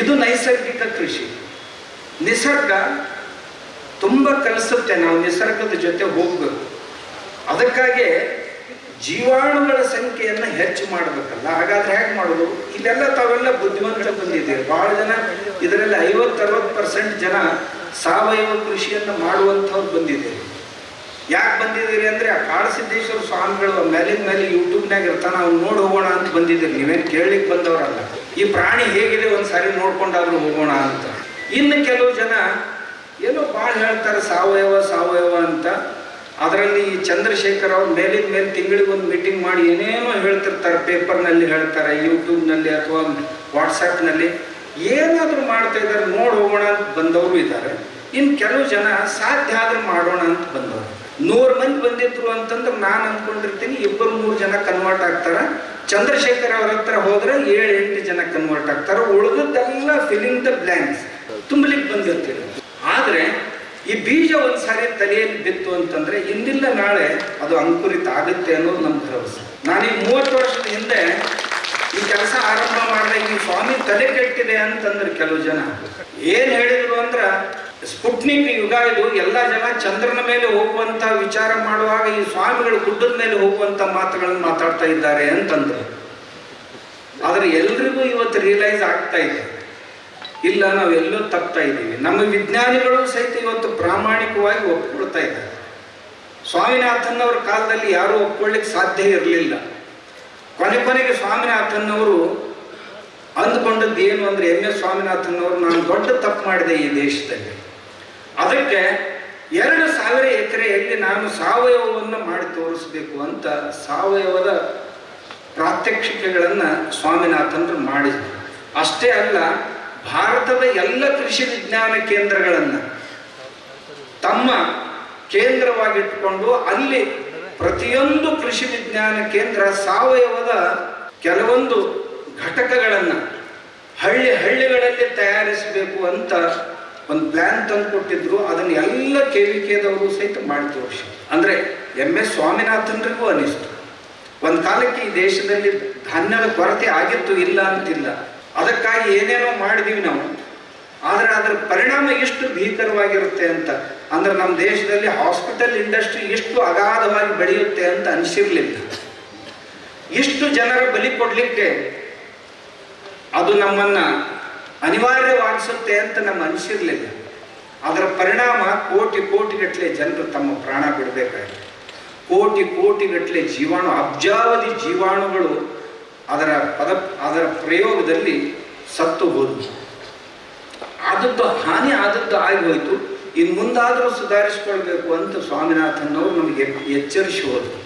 ಇದು ನೈಸರ್ಗಿಕ ಕೃಷಿ. ನಿಸರ್ಗ ತುಂಬ ಕಲಿಸುತ್ತೆ, ನಾವು ನಿಸರ್ಗದ ಜೊತೆ ಹೋಗಬೇಕು. ಅದಕ್ಕಾಗಿ ಜೀವಾಣುಗಳ ಸಂಖ್ಯೆಯನ್ನು ಹೆಚ್ಚು ಮಾಡಬೇಕಲ್ಲ. ಹಾಗಾದ್ರೆ ಹೇಗೆ ಮಾಡೋದು? ಇದೆಲ್ಲ ತಾವೆಲ್ಲ ಬುದ್ಧಿವಂತ ಬಂದಿದ್ದೀರಿ. ಭಾಳ ಜನ ಇದರಲ್ಲಿ 50-60% ಜನ ಸಾವಯವ ಕೃಷಿಯನ್ನು ಮಾಡುವಂಥವ್ರು ಬಂದಿದ್ದೀರಿ. ಯಾಕೆ ಬಂದಿದ್ದೀರಿ ಅಂದರೆ, ಆ ಕಾಡಸಿದ್ದೇಶ್ವರ ಸ್ವಾಮಿಗಳು ಮೇಲಿನ ಮೇಲೆ ಯೂಟ್ಯೂಬ್ನಾಗ ಇರ್ತಾನೆ, ಅವ್ನು ನೋಡಿ ಹೋಗೋಣ ಅಂತ ಬಂದಿದ್ದೀರಿ. ನೀವೇನು ಕೇಳಲಿಕ್ಕೆ ಬಂದವರಲ್ಲ. ಈ ಪ್ರಾಣಿ ಹೇಗಿದೆ ಒಂದು ಸಾರಿ ನೋಡ್ಕೊಂಡಾದ್ರೂ ಹೋಗೋಣ ಅಂತ. ಇನ್ನು ಕೆಲವು ಜನ ಏನೋ ಭಾಳ ಹೇಳ್ತಾರೆ ಸಾವಯವ ಸಾವಯವ ಅಂತ. ಅದರಲ್ಲಿ ಚಂದ್ರಶೇಖರ್ ಅವ್ರು ಮೇಲಿನ ಮೇಲೆ ತಿಂಗಳಿಗೆ ಒಂದು ಮೀಟಿಂಗ್ ಮಾಡಿ ಏನೇನೋ ಹೇಳ್ತಿರ್ತಾರೆ. ಪೇಪರ್ನಲ್ಲಿ ಹೇಳ್ತಾರೆ, ಯೂಟ್ಯೂಬ್ನಲ್ಲಿ ಅಥವಾ ವಾಟ್ಸಪ್ನಲ್ಲಿ ಏನಾದರೂ ಮಾಡ್ತಾ ಇದ್ದಾರೆ. ನೋಡಿ ಹೋಗೋಣ ಅಂತ ಬಂದವರು ಇದ್ದಾರೆ. ಇನ್ನು ಕೆಲವು ಜನ ಸಾಧ್ಯ ಆದರೂ ಮಾಡೋಣ ಅಂತ ಬಂದವರು. 100 ಮಂದಿ ಬಂದಿದ್ರು ಅಂತಂದ್ರೆ ನಾನು ಅಂದ್ಕೊಂಡಿರ್ತೀನಿ 2-3 ಜನ ಕನ್ವರ್ಟ್ ಆಗ್ತಾರೆ. ಚಂದ್ರಶೇಖರ್ ಅವ್ರ ಹತ್ರ ಹೋದ್ರೆ 7-8 ಜನ ಕನ್ವರ್ಟ್ ಆಗ್ತಾರೆ. ಉಳಿದದ್ದೆಲ್ಲ ಫಿಲಿಂಗ್ ದ ಬ್ಲ್ಯಾಂಕ್ಸ್, ತುಂಬಲಿಕ್ಕೆ ಬಂದಿರ್ತೀರಿ. ಆದರೆ ಈ ಬೀಜ ಒಂದ್ಸಾರಿ ತಲೆಯಲ್ಲಿ ಬಿತ್ತು ಅಂತಂದ್ರೆ ಇಂದಿಲ್ಲ ನಾಳೆ ಅದು ಅಂಕುರಿತ ಆಗುತ್ತೆ ಅನ್ನೋದು ನಮ್ಮ ಭರವಸೆ. ನಾನೀಗ 30 ವರ್ಷದ ಹಿಂದೆ ಈ ಕೆಲಸ ಆರಂಭ ಮಾಡಿದಾಗ ಈ ಸ್ವಾಮಿ ತಲೆ ಕೆಟ್ಟಿದೆ ಅಂತಂದ್ರೆ ಕೆಲವು ಜನ ಏನು ಹೇಳಿದ್ರು ಅಂದ್ರೆ, ಸ್ಪುಟ್ನಿಕ್ ಯುಗ ಇದು, ಎಲ್ಲ ಜನ ಚಂದ್ರನ ಮೇಲೆ ಹೋಗುವಂತ ವಿಚಾರ ಮಾಡುವಾಗ ಈ ಸ್ವಾಮಿಗಳು ಗುಡ್ಡದ ಮೇಲೆ ಹೋಗುವಂತ ಮಾತುಗಳನ್ನು ಮಾತಾಡ್ತಾ ಇದ್ದಾರೆ ಅಂತಂದ್ರು. ಆದರೆ ಎಲ್ರಿಗೂ ಇವತ್ತು ರಿಯಲೈಸ್ ಆಗ್ತಾ ಇದೆ, ಇಲ್ಲ ನಾವೆಲ್ಲೋ ತಪ್ತಾ ಇದ್ದೀವಿ. ನಮ್ಮ ವಿಜ್ಞಾನಿಗಳು ಸಹಿತ ಇವತ್ತು ಪ್ರಾಮಾಣಿಕವಾಗಿ ಒಪ್ಕೊಳ್ತಾ ಇದ್ದಾರೆ. ಸ್ವಾಮಿನಾಥನ್ನವರ ಕಾಲದಲ್ಲಿ ಯಾರೂ ಒಪ್ಕೊಳ್ಳಿಕ್ಕೆ ಸಾಧ್ಯ ಇರಲಿಲ್ಲ. ಕೊನೆಗೆ ಸ್ವಾಮಿನಾಥನ್ನವರು ಅಂದ್ಕೊಂಡದ್ದು ಏನು ಅಂದರೆ, MS ಸ್ವಾಮಿನಾಥನ್ನವರು ನಾನು ದೊಡ್ಡ ತಪ್ಪು ಮಾಡಿದೆ ಈ ದೇಶದಲ್ಲಿ, ಅದಕ್ಕೆ 2000 ಎಕರೆಯಲ್ಲಿ ನಾನು ಸಾವಯವವನ್ನು ಮಾಡಿ ತೋರಿಸ್ಬೇಕು ಅಂತ ಸಾವಯವದ ಪ್ರಾತ್ಯಕ್ಷಿಕೆಗಳನ್ನು ಸ್ವಾಮಿನಾಥನರು ಮಾಡಿದರು. ಅಷ್ಟೇ ಅಲ್ಲ, ಭಾರತದ ಎಲ್ಲ ಕೃಷಿ ವಿಜ್ಞಾನ ಕೇಂದ್ರಗಳನ್ನು ತಮ್ಮ ಕೇಂದ್ರವಾಗಿಟ್ಟುಕೊಂಡು ಅಲ್ಲಿ ಪ್ರತಿಯೊಂದು ಕೃಷಿ ವಿಜ್ಞಾನ ಕೇಂದ್ರ ಸಾವಯವದ ಕೆಲವೊಂದು ಘಟಕಗಳನ್ನು ಹಳ್ಳಿಗಳಲ್ಲಿ ತಯಾರಿಸಬೇಕು ಅಂತ ಒಂದು ಪ್ಲ್ಯಾನ್ ತಂದು ಕೊಟ್ಟಿದ್ರು. ಅದನ್ನು ಎಲ್ಲ KVKದವರು ಸಹಿತ ಮಾಡಿ ತೋರಿಸಿ. ಅಂದರೆ MS ಸ್ವಾಮಿನಾಥನ್ರಿಗೂ ಅನಿಸ್ತು, ಒಂದು ಕಾಲಕ್ಕೆ ಈ ದೇಶದಲ್ಲಿ ಧಾನ್ಯದ ಕೊರತೆ ಆಗಿತ್ತು, ಇಲ್ಲ ಅಂತಿಲ್ಲ. ಅದಕ್ಕಾಗಿ ಏನೇನೋ ಮಾಡಿದೀವಿ ನಾವು. ಆದರೆ ಅದರ ಪರಿಣಾಮ ಎಷ್ಟು ಭೀಕರವಾಗಿರುತ್ತೆ ಅಂತ ಅಂದ್ರೆ, ನಮ್ಮ ದೇಶದಲ್ಲಿ ಹಾಸ್ಪಿಟಲ್ ಇಂಡಸ್ಟ್ರಿ ಎಷ್ಟು ಅಗಾಧವಾಗಿ ಬೆಳೆಯುತ್ತೆ ಅಂತ ಅನಿಸಿರ್ಲಿಲ್ಲ. ಇಷ್ಟು ಜನರ ಬಲಿ ಕೊಡಲಿಕ್ಕೆ ಅದು ನಮ್ಮನ್ನ ಅನಿವಾರ್ಯವಾಗಿಸುತ್ತೆ ಅಂತ ನಮ್ಗೆ ಅನಿಸಿರ್ಲಿಲ್ಲ. ಅದರ ಪರಿಣಾಮ ಕೋಟಿಗಟ್ಟಲೆ ಜನರು ತಮ್ಮ ಪ್ರಾಣ ಬಿಡಬೇಕಾಗಿದೆ. ಕೋಟಿಗಟ್ಟಲೆ ಜೀವಾಣು, ಅಬ್ಜಾವಧಿ ಜೀವಾಣುಗಳು ಅದರ ಪ್ರಯೋಗದಲ್ಲಿ ಸತ್ತು ಹೋದವು. ಹಾನಿ ಆದದ್ದು ಆಗಿ ಹೋಯಿತು. ಇನ್ನು ಮುಂದಾದರೂ ಸುಧಾರಿಸ್ಕೊಳ್ಬೇಕು ಅಂತ ಸ್ವಾಮಿನಾಥನ್ನವರು ನಮಗೆ ಎಚ್ಚರಿಸಿ ಹೋದರು.